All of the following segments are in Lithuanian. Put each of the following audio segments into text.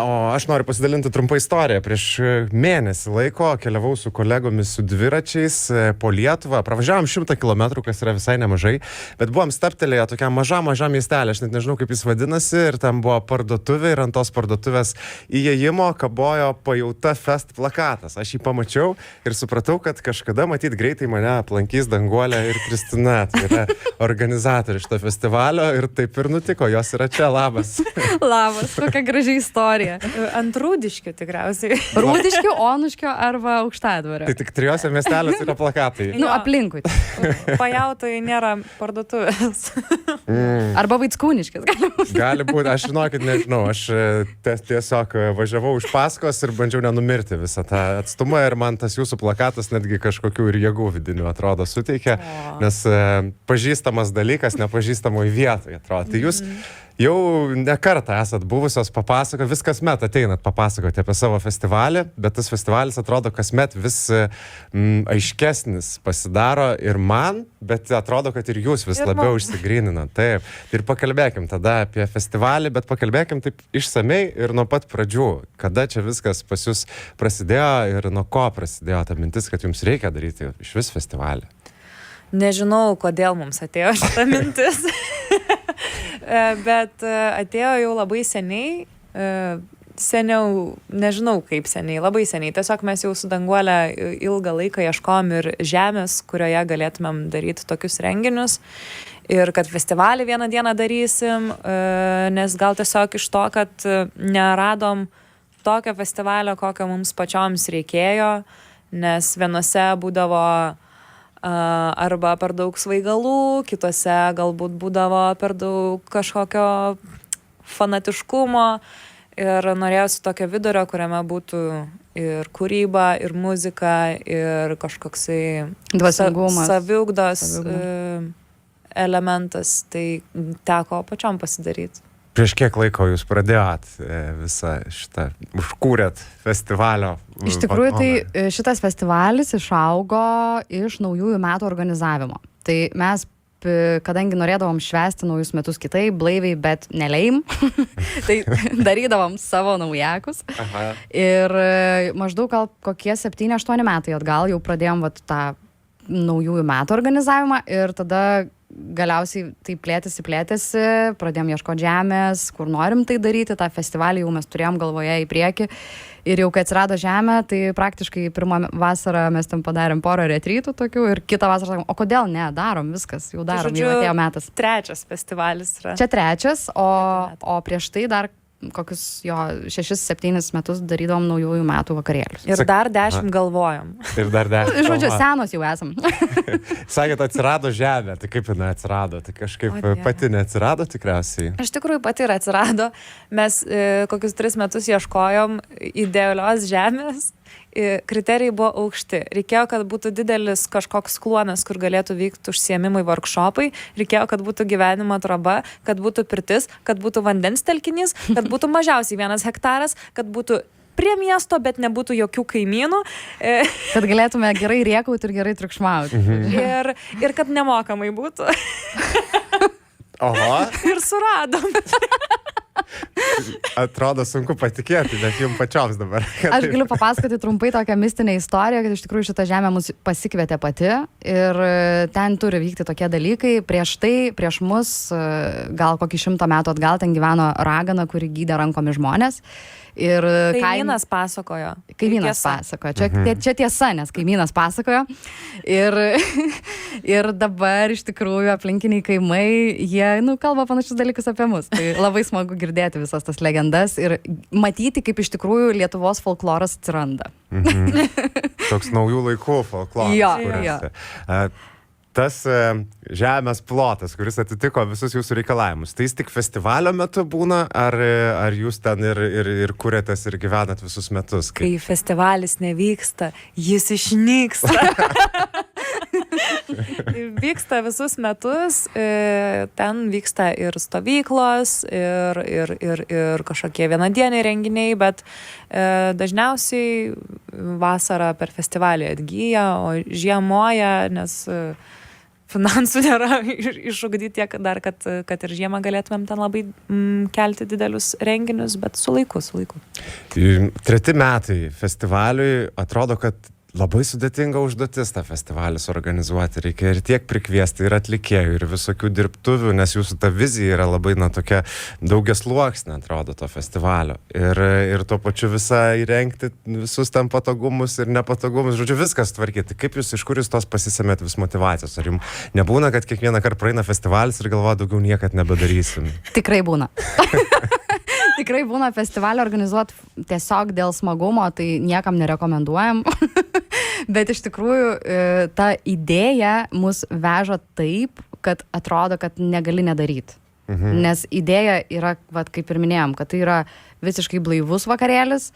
O aš noriu pasidalinti trumpą istoriją. Prieš mėnesį laiko keliavau su kolegomis su dviračiais po Lietuvą. Pravažiavom 100 kilometrų, kas yra visai nemažai, bet buvom staptelėję tokiam mažam miestelį, aš net nežinau, kaip jis vadinasi, ir tam buvo parduotuvė ir ant tos parduotuvės įėjimo kabojo Pajauta Fest plakatas. Aš jį pamačiau ir supratau, kad kažkada matyt greitai mane aplankys Danguolė ir Kristina. Tai yra organizatoriai šito festivalio ir taip ir nutiko. Jos yra čia. Labas. Labas, kokia graži istorija. Ant Rūdiškių tikriausiai. Rūdiškių, Onuškio arba Aukštadvario. Tai tik 3 miesteliuose yra plakatai. Nu, aplinkui. Pajautoje nėra parduotuvės. Arba Vaickūniškis. Gali būti, aš žinokit, nežinau, aš tiesiog važiavau iš paskos ir bandžiau nenumirti visą tą atstumą ir man tas jūsų plakatas netgi kažkokių ir jėgų vidinių atrodo suteikia, nes pažįstamas dalykas nepažįstamoje vietoje atrodo. Tai jūs jau ne kartą esat buvusios papasakoti, vis kasmet ateinat papasakoti apie savo festivalį, bet tas festivalis atrodo kasmet vis aiškesnis pasidaro ir man, bet atrodo, kad ir jūs vis labiau išsigryninat. Taip. Ir pakalbėkim tada apie festivalį, bet pakalbėkim taip išsamei ir nuo pat pradžių, kada čia viskas pas jūs prasidėjo ir nuo ko prasidėjo ta mintis, kad jums reikia daryti iš vis festivalį. Nežinau, kodėl mums atėjo šita mintis, bet atėjo jau labai seniai, seniau, nežinau kaip seniai, labai seniai. Tiesiog mes jau su Danguolė ilgą laiką ieškom ir žemės, kurioje galėtumėm daryti tokius renginius. Ir kad festivalį vieną dieną darysim, nes gal tiesiog iš to, kad neradom tokio festivalio, kokio mums pačioms reikėjo, nes vienose būdavo arba per daug svaigalų, kitose galbūt būdavo per daug kažkokio fanatiškumo ir norėjosi tokio vidurio, kuriame būtų ir kūryba, ir muzika, ir kažkoksai saviugdos elementas, tai teko pačiom pasidaryti. Prieš kiek laiko jūs pradėjot visą šitą, užkūrėt festivalio? Iš tikrųjų, tai šitas festivalis išaugo iš naujųjų metų organizavimo. Tai mes, kadangi norėdavom švęsti naujus metus kitaip, blaiviai, bet neleim, tai darydavom savo naujakus. Aha. Ir maždaug gal kokie 7-8 metai atgal jau pradėjom tą naujųjų metų organizavimą ir tada galiausiai tai plėtėsi, pradėjom ieškoti žemės, kur norim tai daryti, tą festivalį jau mes turėjom galvoje į priekį ir jau kai atsirado žemė, tai praktiškai pirmą vasarą mes tam padarėm porą retrytų tokių ir kitą vasarą sakom, o kodėl ne, darom viskas, jau darom, jau atėjo metas. 3 festivalis yra. Čia 3, o prieš tai dar kokius 6-7 metus darydavom naujųjų metų vakarėlius. Ir dar 10 galvojom. Ir dar 10. Žodžiu, senos jau esam. Sakėt, atsirado žemė, tai kaip jinai atsirado? Tai kažkaip pati neatsirado tikriausiai? Iš tikrųjų pati ir atsirado. Mes kokius 3 metus ieškojom idealios žemės. Kriterijai buvo aukšti. Reikėjo, kad būtų didelis kažkoks kluonas, kur galėtų vykti užsiėmimai, workshopai. Reikėjo, kad būtų gyvenimo troba, kad būtų pirtis, kad būtų vandens telkinys, kad būtų mažiausiai 1 hektaras, kad būtų prie miesto, bet nebūtų jokių kaimynų. Kad galėtume gerai rėkauti ir gerai triukšmauti. Ir kad nemokamai būtų. Oho. Ir suradom. Atrodo sunku patikėti, bet jums pačioms dabar. Aš galiu papasakoti trumpai tokią mistinę istoriją, kad iš tikrųjų šitą žemę mus pasikvietė pati ir ten turi vykti tokie dalykai. Prieš mus, gal kokį 100 metų atgal, ten gyveno ragana, kuri gydė rankomis žmonės. Ir kaimynas pasakojo. Kaimynas pasakojo. Čia tiesa, nes kaimynas pasakojo. Ir dabar iš tikrųjų aplinkiniai kaimai, jie kalba panašius dalykus apie mus. Tai labai smagu girdėti visas tas legendas ir matyti, kaip iš tikrųjų Lietuvos folkloras atsiranda. Toks naujų laikų folkloras. Jo. Tas žemės plotas, kuris atitiko visus jūsų reikalavimus, tai jis tik festivalio metu būna, ar jūs ten ir kuriatės ir gyvenat visus metus? Kai festivalis nevyksta, jis išnyksta. Vyksta visus metus, ten vyksta ir stovyklos, ir kažkokie vienadieniai renginiai, bet dažniausiai vasarą per festivalį atgyja, o žiemoja, nes finansų nėra išugdyti tiek dar, kad ir žiemą galėtumėm ten labai kelti didelius renginius, bet su laiku. 3 metai festivaliui, atrodo, kad labai sudėtinga užduotis tą festivalį suorganizuoti. Reikia ir tiek prikviesti, ir atlikėjų, ir visokių dirbtuvių, nes jūsų ta vizija yra labai, tokia daugiasluoksnė, atrodo, to festivalio. Ir tuo pačiu visą įrengti, visus ten patogumus ir nepatogumus, žodžiu, viskas tvarkyti. Kaip jūs, iš kur jūs tos pasisemėt vis motyvacijos? Ar jums nebūna, kad kiekvieną kartą praeina festivalis ir galvoja, daugiau niekad nebedarysim? Tikrai būna. Tikrai būna festivalį organizuoti tiesiog dėl smagumo, tai niekam nerekomenduojam. Bet iš tikrųjų ta idėja mus veža taip, kad atrodo, kad negali nedaryti. Nes idėja yra, kaip ir minėjom, kad tai yra visiškai blaivus vakarėlis,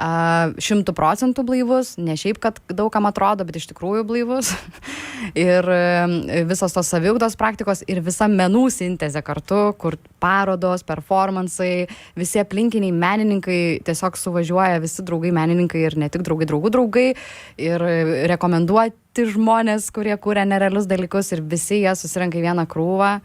100% blaivus, ne šiaip, kad daugam atrodo, bet iš tikrųjų blaivus. Ir visos tos saviugdos praktikos ir visa menų sintezė kartu, kur parodos, performansai, visi aplinkiniai menininkai tiesiog suvažiuoja, visi draugai menininkai ir ne tik draugų draugai, ir rekomenduoti žmonės, kurie kūrė nerealius dalykus, ir visi jie susirenka į vieną krūvą.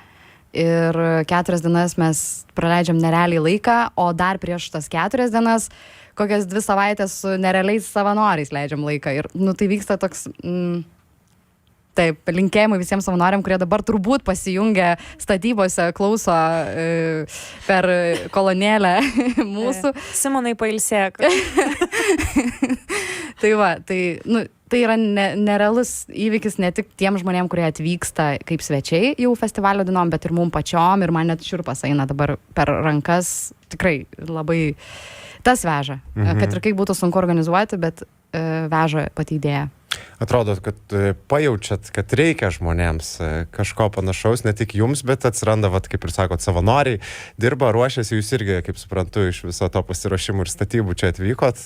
Ir 4 dienas mes praleidžiam nerealiai laiką, o dar prieš tas 4 dienas kokias 2 savaitės su nerealiais savanoriais leidžiam laiką. Ir tai vyksta toks, taip, linkėjimai visiems savanoriam, kurie dabar turbūt pasijungia statybose, klauso per kolonėlę mūsų. Simonai, pailsėk. Tai yra nerealus įvykis ne tik tiem žmonėm, kurie atvyksta kaip svečiai jau festivalio dienom, bet ir mum pačiom, ir man net šiurpas eina dabar per rankas. Tikrai labai tas veža, kad ir kaip būtų sunku organizuoti, bet veža pati idėja. Atrodo, kad pajaučiat, kad reikia žmonėms kažko panašaus, ne tik jums, bet atsiranda, kaip ir sakot, savanoriai, dirba, ruošiasi, jūs irgi, kaip suprantu, iš viso to pasiruošimų ir statybų čia atvykot.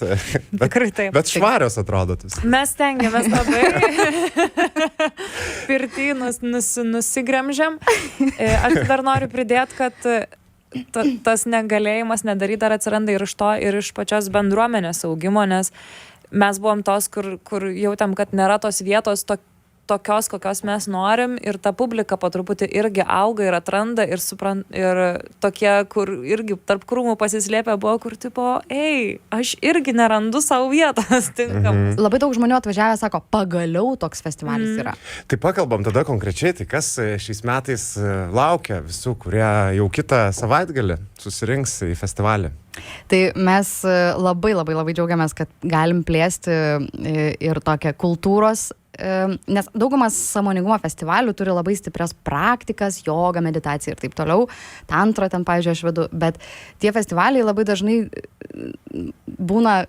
Tikrai taip. Bet švarios atrodot vis. Mes tengiamės labai. Pirtį nusigremžiam. Aš dar noriu pridėti, kad tas negalėjimas nedaryti dar atsiranda ir iš to, ir iš pačios bendruomenės augimo, nes mes buvom tos, kur jautėm, kad nėra tos vietos tokios, kokios mes norim, ir ta publika po truputį irgi auga ir atranda ir tokie, kur irgi tarp krūmų pasislėpę buvo, kur tipo, aš irgi nerandu savo vietos tinkamos. Labai daug žmonių atvažiavę sako, pagaliau toks festivalis yra. Tai pakalbam tada konkrečiai, tai kas šiais metais laukia visų, kurie jau kitą savaitgalį susirinks į festivalį? Tai mes labai džiaugiamės, kad galim plėsti ir tokią kultūros, nes daugumas sąmoningumo festivalių turi labai stiprias praktikas, joga, meditacija ir taip toliau. Tantra ten, pavyzdžiui, aš vedu, bet tie festivaliai labai dažnai būna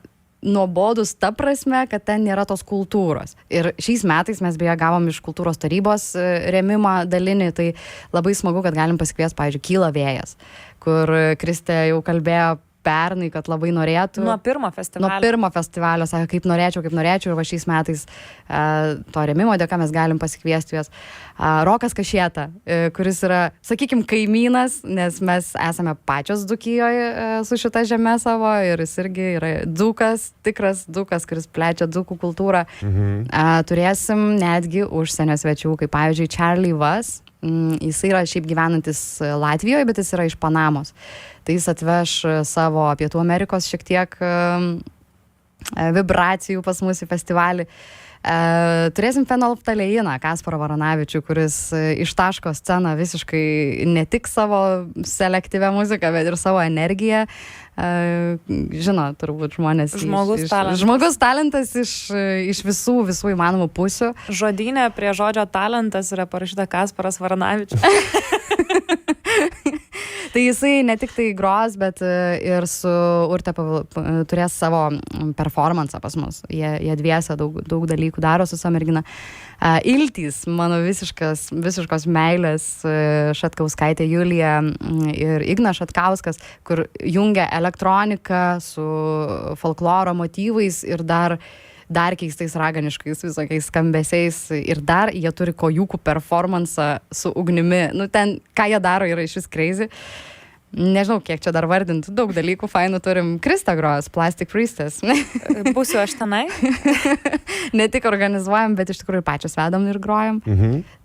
nuobodus ta prasme, kad ten nėra tos kultūros. Ir šiais metais mes beje gavom iš kultūros tarybos rėmimą dalinį, tai labai smagu, kad galim pasikviesti, pavyzdžiui, Kyla vėjas, kur Kristė jau kalbėjo pernai, kad labai norėtų. Nuo pirmo festivalio, sakė, kaip norėčiau, ir va šiais metais to rėmimo dėka mes galim pasikviesti juos. Rokas Kašieta, kuris yra, sakykim, kaimynas, nes mes esame pačios Dzūkijoje su šita žeme savo, ir jis irgi yra dzūkas, tikras dzūkas, kuris plečia dzūkų kultūrą. Turėsim netgi užsienio svečių, kaip pavyzdžiui Charlie Vas. Jis yra šiaip gyvenantis Latvijoje, bet jis yra iš Panamos. Tai jis atveš savo Pietų Amerikos šiek tiek vibracijų pas mus į festivalį. Turėsim fenolftaleiną Kasparą Varanavičių, kuris ištaško sceną visiškai ne tik savo selektyvę muziką, bet ir savo energiją. Žino, turbūt žmonės. Žmogus talentas iš visų įmanomų pusių. Žodyne prie žodžio talentas yra parašyta Kasparas Varanavičius. Tai jisai ne tik tai gros, bet ir su Urte turės savo performansą pas mus. Jie dviese daug dalykų daro su savo mergina. Iltys, mano visiškos meilės, Šatkauskaitė Julija ir Ignas Šatkauskas, kur jungia elektroniką su folkloro motyvais ir dar keistais raganiškais visokiais skambesiais, ir dar jie turi kojūkų performansą su ugnimi. Ten, ką jie daro, yra išvis crazy. nežinau, kiek čia dar vardinti, daug dalykų fainų turim. Krista gros, Plastic Priestess. Būsiu aš tenai. Ne tik organizuojam, bet iš tikrųjų pačios vedam ir grojam.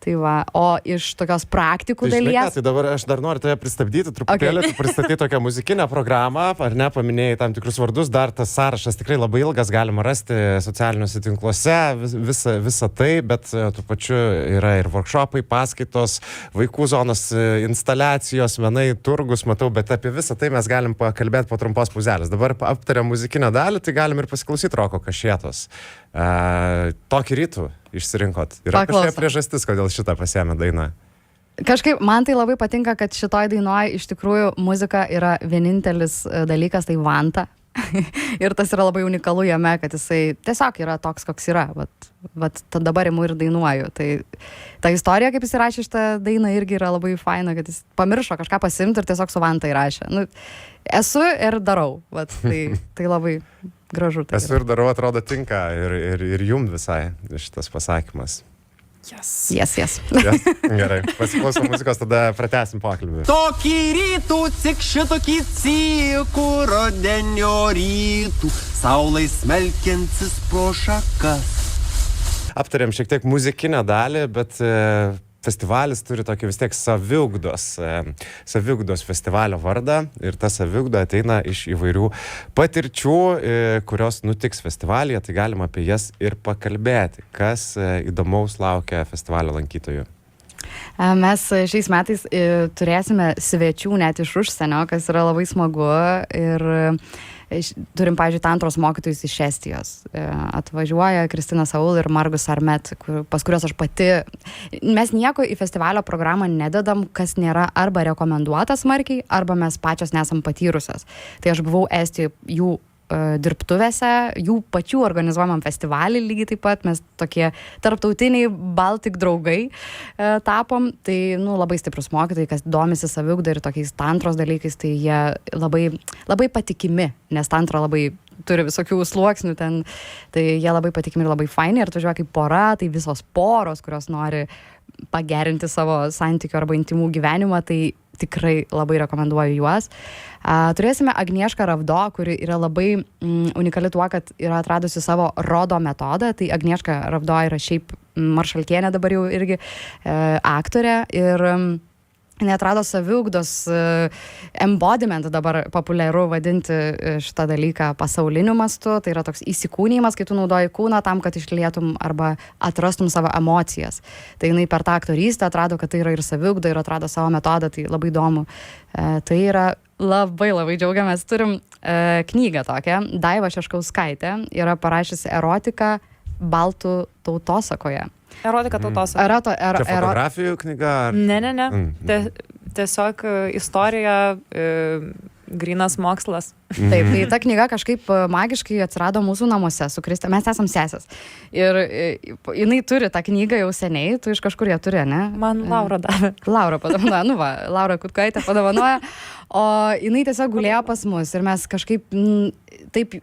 Tai va, o iš tokios praktikų dalies. Tai dabar aš dar noriu tave pristabdyti truputėlį, tu pristatyti tokią muzikinę programą, ar ne, paminėjai tam tikrus vardus, dar tas sąrašas tikrai labai ilgas, galima rasti socialiniuose tinkluose, visą tai, bet tuo pačiu yra ir workshopai, paskaitos, vaikų zonos instaliacijos, menai, turgus, matau, bet apie visą tai mes galim pakalbėti po trumpos pauzelės. Dabar aptarėm muzikinę dalį, tai galim ir pasiklausyti Roko Kašėtos. Tokį rytų išsirinkot. Yra kažkokia priežastis, kodėl šitą pasiėmė dainą? Kažkaip man tai labai patinka, kad šitoj dainoj iš tikrųjų muzika yra vienintelis dalykas, tai vanta. Ir tas yra labai unikalu jame, kad jisai tiesiog yra toks, koks yra. Vat dabar imu ir dainuoju. Tai ta istorija, kaip jis įrašė šitą dainą, irgi yra labai faina, kad jis pamiršo kažką pasimti ir tiesiog su vanta įrašė. Nu, esu ir darau. Vat, tai labai gražu. Tai esu ir darau, atrodo, tinka ir jum visai šitas pasakymas. Yes. Gerai, pasiklausom muzikos, tada pratęsim pokalbį. Tokį rytų, tik šitokį cikų rudenio rytų, saulai smelkiantis pro šakas. Aptarėm šiek tiek muzikinę dalį, bet festivalis turi tokį vis tiek saviugdos festivalio vardą ir ta saviugda ateina iš įvairių patirčių, kurios nutiks festivalyje, tai galima apie jas ir pakalbėti. Kas įdomaus laukia festivalio lankytojų? Mes šiais metais turėsime svečių net iš užsienio, kas yra labai smagu ir turim, pavyzdžiui, tantros mokytojus iš Estijos. Atvažiuoja Kristina Saul ir Margus Armet, pas kurios aš pati... Mes nieko į festivalio programą nededam, kas nėra arba rekomenduotas smarkiai, arba mes pačios nesam patyrusios. Tai aš buvau Estijoje jų dirbtuvėse, jų pačių organizuojamam festivalį lygiai taip pat, mes tokie tarptautiniai Baltic draugai tapom, tai labai stiprus mokytojai, kas domisi saviugda ir tokiais tantros dalykais, tai jie labai, labai patikimi, nes tantra labai turi visokių sluoksnių ten, tai jie labai patikimi ir labai faini ir atvažiuoja kaip pora, tai visos poros, kurios nori pagerinti savo santykių arba intimų gyvenimą, tai tikrai labai rekomenduoju juos. Turėsime Agniešką Ravdo, kuri yra labai unikali tuo, kad yra atradusi savo rodo metodą. Tai Agnieška Ravdo yra šiaip maršalkienė dabar jau irgi aktorė ir neatrado saviugdos embodiment, dabar populiaru vadinti šitą dalyką pasauliniu mastu, tai yra toks įsikūnijimas, kai tu naudoji kūną tam, kad išlietum arba atrastum savo emocijas. Tai jinai per tą aktorystę atrado, kad tai yra ir saviugda ir atrado savo metodą, tai labai įdomu. Tai yra labai džiaugiamės. Turim knygą tokią, Daiva Šeškauskaitė yra parašiusi erotiką baltų tautosakoje. Erotika tautosaka. Fotografijų knyga? Ne. Tiesiog istorija, grynas mokslas. Taip, tai ta knyga kažkaip magiškai atsirado mūsų namuose su Krista. Mes esam sesės. Ir jinai turi tą knygą jau seniai, tu iš kažkur ją turi, ne? Man Laura davė. Laura padovanoja, Laura Kutkaitė padovanoja, o jinai tiesiog gulėjo pas mus ir mes kažkaip taip,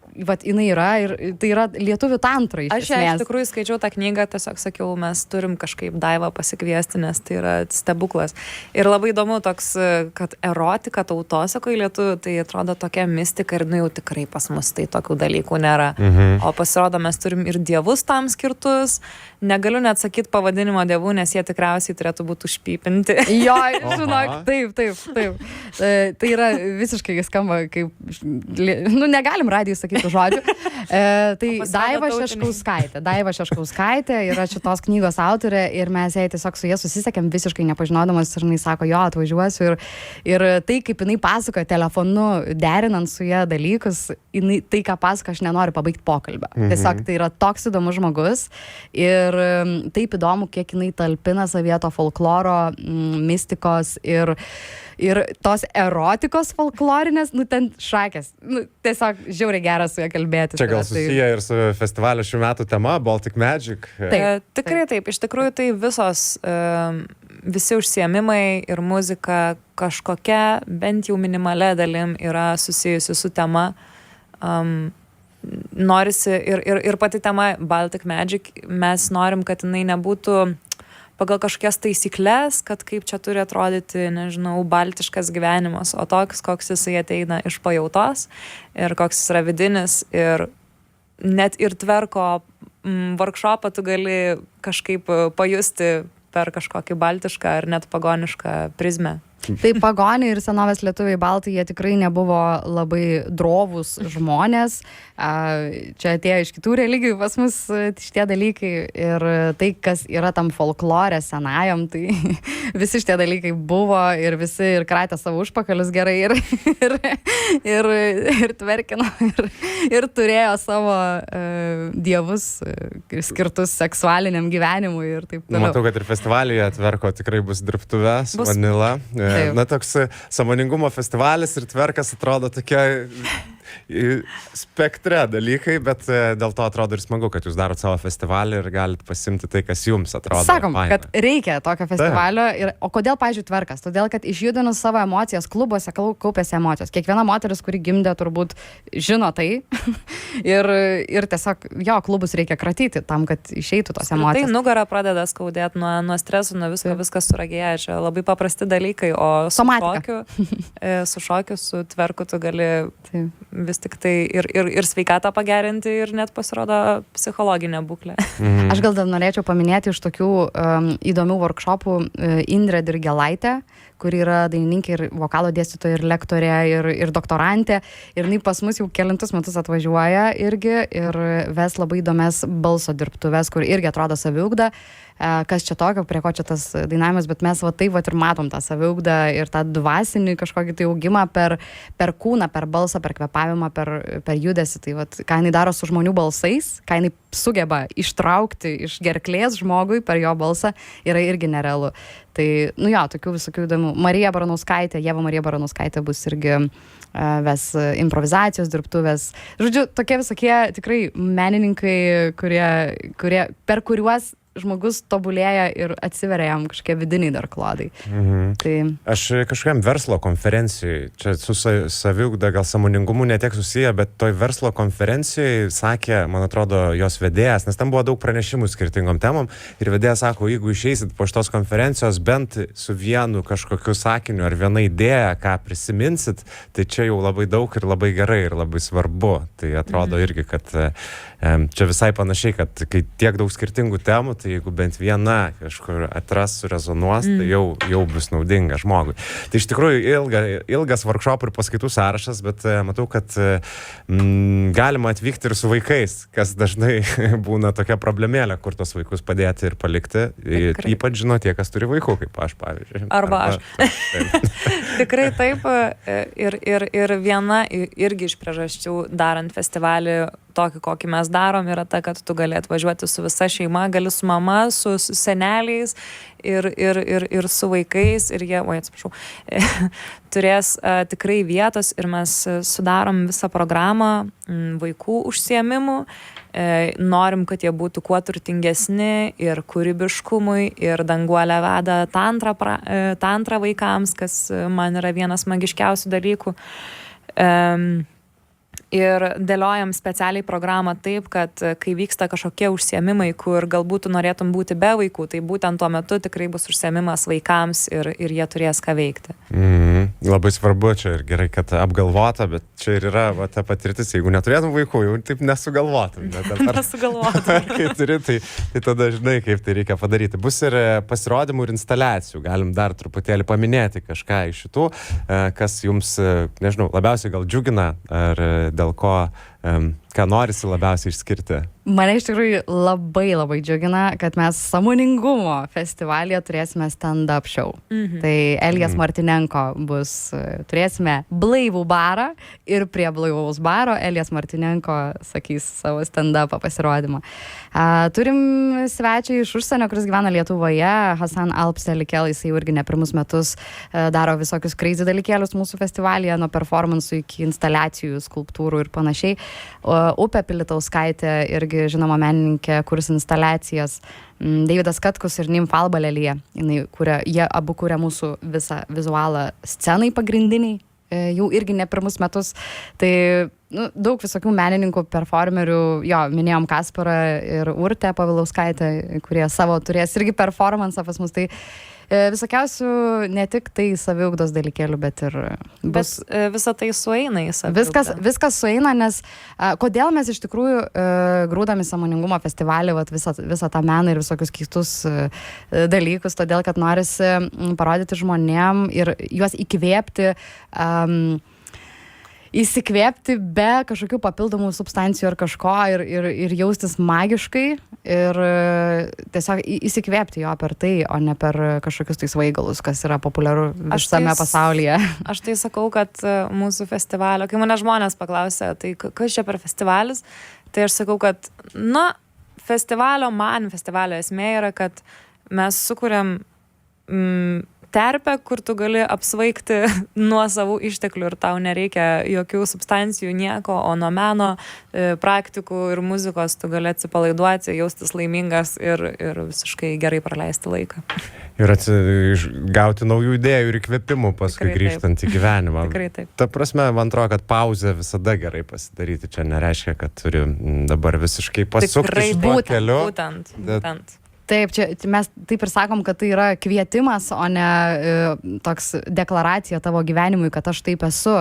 jinai yra ir tai yra lietuvių tantra iš esmės. Aš iš tikrųjų skaičiau tą knygą, tiesiog sakiau, mes turim kažkaip Daivą pasikviesti, nes tai yra stebuklas. Ir labai įdomu toks, kad erotika tautosakoje lietuvių, tai atrodo tokia mistika ir jau tikrai pas mus tai tokių dalykų nėra. O pasirodo, mes turim ir dievus tam skirtus. Negaliu net sakyti pavadinimo dievų, nes jie tikriausiai turėtų būti užpypinti. Jo, žinok, taip. Tai yra visiškai skamba kaip, negalim radijui sakyti žodžių. Tai Daiva Šeškauskaitė yra šitos knygos autorė ir mes jai tiesiog su jie susisiekėm visiškai nepažinodamas ir jinai sako, jo, atvažiuosiu ir tai, kaip jinai pasakoja telefonu, derinant su jie dalykus, tai, ką pasako, aš nenoriu pabaigti pokalbio. Tiesiog tai yra toks įdomus žmogus ir taip įdomu, kiek jinai talpina savieto folkloro, mistikos ir tos erotikos folklorinės, ten šakės. Tiesiog žiauriai geras su ją kalbėti. Čia gal susiję ir su festivalio šių metų tema Baltic Magic. Tikrai taip. Iš tikrųjų tai visi užsiėmimai ir muzika kažkokia, bent jau minimalia dalim yra susijusi su tema. Norisi ir pati tema Baltic Magic, mes norim, kad jinai nebūtų pagal kažkokias taisyklės, kad kaip čia turi atrodyti, nežinau, baltiškas gyvenimas, o toks, koks jisai ateina iš pajautos ir koks jis yra vidinis ir net ir tverko workshopą tu gali kažkaip pajusti per kažkokį baltišką ar net pagonišką prizmę. Tai pagoniai ir senovės lietuviai baltai, jie tikrai nebuvo labai drovūs žmonės. Čia atėjo iš kitų religijų pas mus šitie dalykai ir tai, kas yra tam folklore senajam, tai visi šitie dalykai buvo ir visi ir kratė savo užpakalius gerai ir tverkino ir turėjo savo dievus skirtus seksualiniam gyvenimui ir taip toliau. Matau, kad ir festivalyje tverko tikrai bus dirbtuvės, vanila. Na, toks sąmoningumo festivalis ir tverkas atrodo tokia spektre dalykai, bet dėl to atrodo ir smagu, kad jūs darot savo festivalį ir galite pasimti tai, kas jums atrodo. Sakom, faina. kad reikia tokio festivalio. O kodėl, pavyzdžiui, tverkas? Todėl, kad išjudinus savo emocijas, klubuose kaupėsi emocijos. Kiekviena moteris, kuri gimdė, turbūt žino tai. ir tiesiog, jo, klubus reikia kratyti tam, kad išeitų tos emocijos. Tai nugarą pradeda skaudėti nuo streso, nuo visko, viskas suragėja. Čia labai paprasti dalykai, o su šokiu, su tverku tu gali vis tik tai ir sveikatą pagerinti ir net pasirodo psichologinę būklę. Aš gal dar norėčiau paminėti iš tokių įdomių workshopų Indrę Dirgelaitę, kuri yra dainininkė ir vokalo dėstytoja ir lektorė ir doktorantė. Ir jinai pas mus jau kelintus metus atvažiuoja irgi ir ves labai įdomias balso dirbtuves, kur irgi atrodo saviugda. Kas čia tokio, prie ko čia tas dainavimas, bet mes taip ir matom tą saviugdą ir tą dvasinį kažkokį tai augimą per kūną, per balsą, per kvėpavimą, per judesį. Tai ką jinai daro su žmonių balsais, ką jinai sugeba ištraukti iš gerklės žmogui per jo balsą, yra irgi nerealu. Tai, tokių visokių įdomių. Marija Baranauskaitė, Ieva Marija Baranauskaitė bus irgi ves improvizacijos dirbtuvės. Žodžiu, tokie visokie tikrai menininkai, per kuriuos žmogus tobulėja ir atsiveria jam kažkokie vidiniai dar klodai. Tai... Aš kažkokiam verslo konferencijai, čia su saviugda gal sąmoningumu netiek susiję, bet toj verslo konferencijai sakė, man atrodo, jos vedėjas, nes tam buvo daug pranešimų skirtingom temom ir vedėjas sako, jeigu išeisit po šitos konferencijos bent su vienu kažkokiu sakiniu ar viena idėja, ką prisiminsit, tai čia jau labai daug ir labai gerai ir labai svarbu. Tai atrodo irgi, kad čia visai panašiai, kad kai tiek daug skirtingų temų, tai jeigu bent viena kažkur atras, surezonuos, tai jau bus naudinga žmogui. Tai iš tikrųjų ilgas workshopų ir paskaitų sąrašas, bet matau, kad galima atvykti ir su vaikais, kas dažnai būna tokia problemėlė, kur tos vaikus padėti ir palikti. Ypač žino tie, kas turi vaikų, kaip aš, pavyzdžiui. Arba aš. Tikrai taip. Ir viena irgi iš priežasčių darant festivalį tokį, kokį mes darom, yra ta, kad tu gali atvažiuoti su visa šeima, gali su mama, su seneliais ir su vaikais ir jie, atsiprašau, turės tikrai vietos ir mes sudarom visą programą vaikų užsiėmimų. Norim, kad jie būtų kuo turtingesni ir kūrybiškumui ir Danguolė veda tantrą vaikams, kas man yra vienas magiškiausių dalykų. Ir dėliojam specialiai programą taip, kad kai vyksta kažkokie užsiėmimai, kur galbūt norėtum būti be vaikų, tai būtent tuo metu tikrai bus užsiėmimas vaikams ir jie turės ką veikti. Labai svarbu čia ir gerai, kad apgalvota, bet čia ir yra ta patirtis, jeigu neturėtum vaikų, jau taip nesugalvotum. Nesugalvotum. Kai turi, tai tada žinai, kaip tai reikia padaryti. Bus ir pasirodymų ir instaliacijų. Galim dar truputėlį paminėti kažką iš šitų, kas jums, nežinau, labiausiai gal džiugina ar dėl ko, ką norisi labiausiai išskirti? Mane iš tikrųjų labai džiugina, kad mes sąmoningumo festivalyje turėsime stand-up show. Tai Elijas Martinenko bus, turėsime blaivų barą ir prie blaivaus baro Elijas Martinenko sakys savo stand-upą pasirodymą. Turim svečią iš užsienio, kuris gyvena Lietuvoje, Hasan Alpselikel, jis jau irgi ne pirmus metus daro visokius crazy dalykėlius mūsų festivalyje, nuo performansų iki instaliacijų, skulptūrų ir panašiai. Upė Pilitauskaitė irgi žinoma menininkė, kuris instaliacijas. Deividas Katkus ir Nimfa Albalelija. Jie abu kūrė mūsų visą vizualą scenai pagrindiniai jau irgi ne pirmus metus. Tai daug visokių menininkų, performerių, jo, minėjom Kasparą ir Urtę Pavilauskaitę, kurie savo turės irgi performansą pas mus. Tai visokiausių ne tik tai saviugdos dalykėlių, bet ir bus... Bet visą tai sueina į saviugdą. Viskas sueina, nes kodėl mes iš tikrųjų grūdami Sąmoningumo festivalį, visą tą meną ir visokius keistus dalykus, todėl kad norisi parodyti žmonėm ir juos įkvėpti, įsikvėpti be kažkokių papildomų substancijų ar kažko ir jaustis magiškai ir tiesiog įsikvėpti jo per tai, o ne per kažkokius tai svaigalus, kas yra populiaru visame pasaulyje. Aš tai sakau, kad mūsų festivalio, kai mane žmonės paklausė, tai kas čia per festivalis, tai aš sakau, kad festivalio esmė yra, kad mes sukuriam terpę, kur tu gali apsvaigti nuo savų išteklių ir tau nereikia jokių substancijų, nieko, o nuo meno, praktikų ir muzikos tu gali atsipalaiduoti, jaustis laimingas ir visiškai gerai praleisti laiką. Ir gauti naujų idėjų ir įkvėpimų paskui grįžtant į gyvenimą. Tikrai taip. Ta prasme, man atrodo, kad pauzę visada gerai pasidaryti. Čia nereiškia, kad turi dabar visiškai pasukti šituo keliu. Būtent. Taip, čia mes taip ir sakom, kad tai yra kvietimas, o ne toks deklaracija tavo gyvenimui, kad aš taip esu.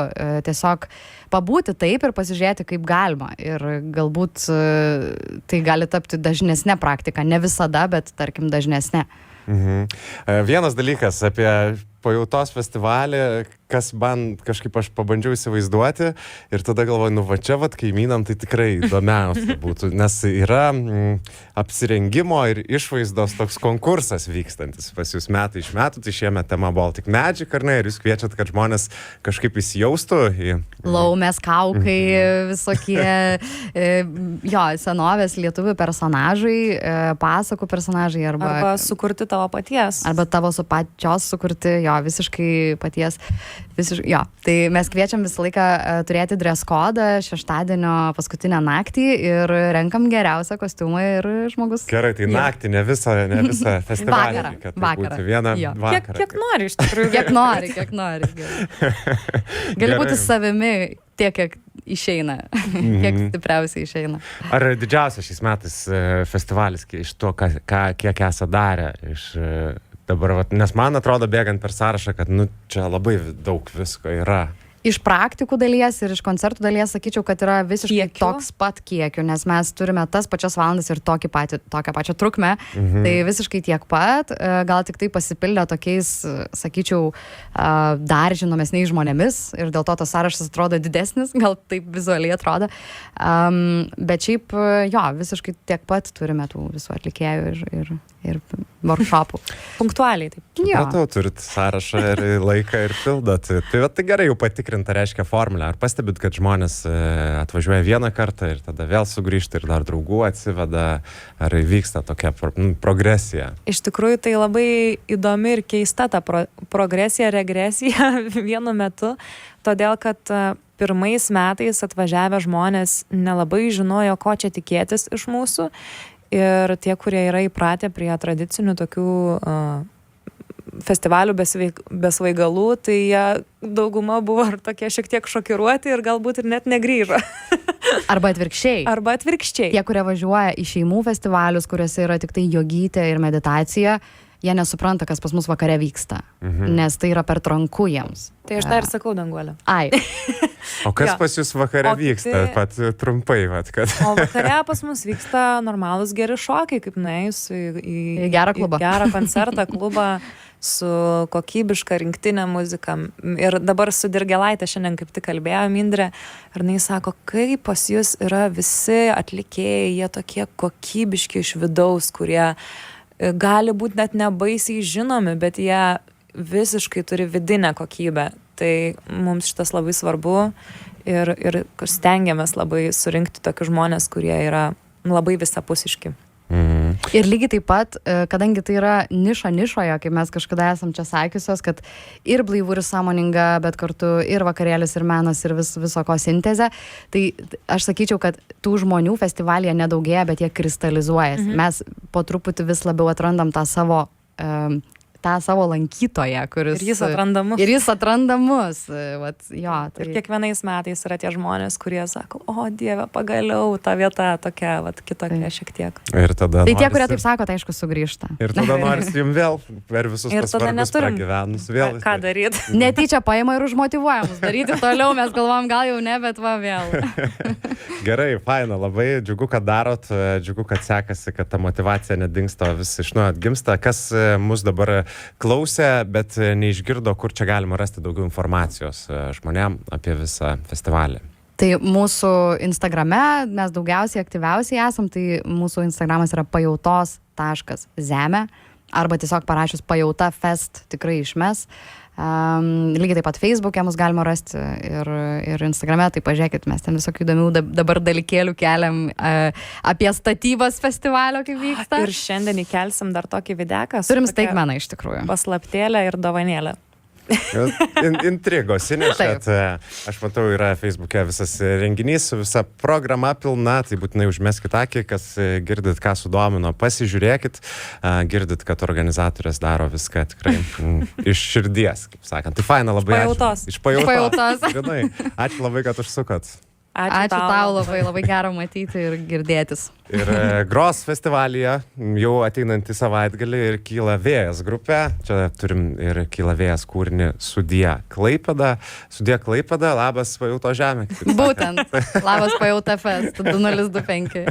Tiesiog pabūti taip ir pasižiūrėti, kaip galima. Ir galbūt tai gali tapti dažnesnė praktika. Ne visada, bet tarkim dažnesnė. Vienas dalykas apie pajautos festivalį, kas man kažkaip aš pabandžiau įsivaizduoti ir tada galvoju, va čia kaimynam tai tikrai įdomiausia būtų, nes yra apsirengimo ir išvaizdos toks konkursas vykstantis pas jūs metai iš metų, tai šiemet tema Baltic Magic, ar ne, ir jūs kviečiat, kad žmonės kažkaip įsijaustų į... Laumės, kaukai, visokie senovės lietuvių personažai, pasakų personažai arba sukurti tavo paties. Arba tavo su pačios sukurti, visiškai paties. Tai mes kviečiam visą laiką turėti dress kodą šeštadienio paskutinę naktį ir renkam geriausią kostiumą ir žmogus. Gerai, tai naktį, ne visą festivalį. Vakarą. Kiek nori iš tikrųjų. Kiek nori. Gali būti savimi tiek, kiek išeina. Kiek stipriausiai išeina. Ar didžiausias šiais metais festivalis iš to, kiek esate darę iš... Dabar, nes man atrodo, bėgant per sąrašą, kad čia labai daug visko yra. Iš praktikų dalies ir iš koncertų dalies sakyčiau, kad yra visiškai toks pat kiekiu, nes mes turime tas pačias valandas ir tokią pačią trukmę. Tai visiškai tiek pat, gal tik tai pasipildė tokiais, sakyčiau, dar žinomesniais žmonėmis ir dėl to tas sąrašas atrodo didesnis, gal taip vizualiai atrodo. Bet šiaip, visiškai tiek pat turime tų visų atlikėjų ir workshopų. Punktualiai, taip. Supratau, turit sąrašą ir laiką ir pildot. Tai gerai jau patikrinta, reiškia formulę. Ar pastebit, kad žmonės atvažiuoja vieną kartą ir tada vėl sugrįžta ir dar draugų atsiveda? Ar vyksta tokia progresija? Iš tikrųjų, tai labai įdomi ir keista ta progresija, regresija vienu metu, todėl kad pirmais metais atvažiavę žmonės nelabai žinojo, ko čia tikėtis iš mūsų. Ir tie, kurie yra įpratę prie tradicinių tokių festivalių be svaigalų, tai jie dauguma buvo tokie šiek tiek šokiruoti ir galbūt ir net negrįžo. Arba atvirkščiai. Tie, kurie važiuoja į šeimų festivalius, kuriuose yra tik tai jogytė ir meditacija, jie nesupranta, kas pas mus vakare vyksta, nes tai yra per tranku jiems. Tai aš tą ir sakau, Danguolė. O kas pas jūs vakare vyksta? Pat trumpai, kad... O vakare pas mus vyksta normalūs geri šokiai, kaip nuėjus į gerą klubą. Į gerą koncertą, klubą su kokybiška rinktinė muzika. Ir dabar su Dirgelaitė šiandien kaip tik kalbėjom, Indrė, ir jinai sako, kaip pas jūs yra visi atlikėjai, jie tokie kokybiški iš vidaus, kurie gali būti net nebaisiai žinomi, bet jie visiškai turi vidinę kokybę. Tai mums šitas labai svarbu ir stengiamės labai surinkti tokius žmonės, kurie yra labai visapusiški. Ir lygiai taip pat, kadangi tai yra niša nišoje, kaip mes kažkada esam čia sakiusios, kad ir blaivų, ir sąmoninga, bet kartu ir vakarėlis, ir menas, ir viso ko sintezė, tai aš sakyčiau, kad tų žmonių festivalyje nedaugėja, bet jie kristalizuojasi. Mes po truputį vis labiau atrandam tą savo tą savo lankytoją, kuris... Ir jis atranda mus. Ir jis atranda mus. Vat, jo, tai... Ir kiekvienais metais yra tie žmonės, kurie sako, o Dieve, pagaliau ta vieta tokia, vat, kitokia šiek tiek. Ir tada Tai tie, kurie taip sako, tai aišku sugrįžta. Ir tada norisi jums vėl per visus Ir tos tada vargus neturim pragyvenus vėl. ką daryti. Netyčia paima ir užmotyvuoja mus daryti toliau, mes galvom, gal jau ne, bet va vėl. Gerai, faina, labai džiugu, kad darot, džiugu, kad sekasi, kad ta motyvacija nedingsta, vis iš naujo atgimsta. Kas mus dabar klausė, bet neišgirdo, kur čia galima rasti daugiau informacijos žmonėm apie visą festivalį. Tai mūsų Instagrame mes daugiausiai aktyviausiai esam, tai mūsų Instagramas yra pajautos.žemė arba tiesiog parašius pajauta fest tikrai išmes. Lygiai taip pat Facebook'e mus galima rasti ir Instagrame, tai pažiūrėkit, mes ten visokių įdomių dabar dalykėlių keliam apie statybas festivalio, kaip vyksta. Ir šiandien įkelsim dar tokį videką. Turim staigmeną iš tikrųjų. Paslaptėlę ir dovanėlę. Intrigos įnešėt. Aš matau, yra Facebook'e visas renginys su visa programa pilna, tai būtinai užmeskit akį, kas girdit, ką sudomino, pasižiūrėkit, girdit, kad organizatorės daro viską tikrai iš širdies, kaip sakant. Tai faina, labai pajautos. Iš pajautos. Ačiū labai, kad užsukot. Ačiū tau, labai gera matyti ir girdėtis. Ir Gros festivalyje jau ateinantį savaitgalį ir Kyla vėjas grupė. Čia turim ir Kyla vėjas kūrinį Sudie Klaipėda. Sudie Klaipėda, labas pajauto žemė. Būtent, labas pajauta fest 2025.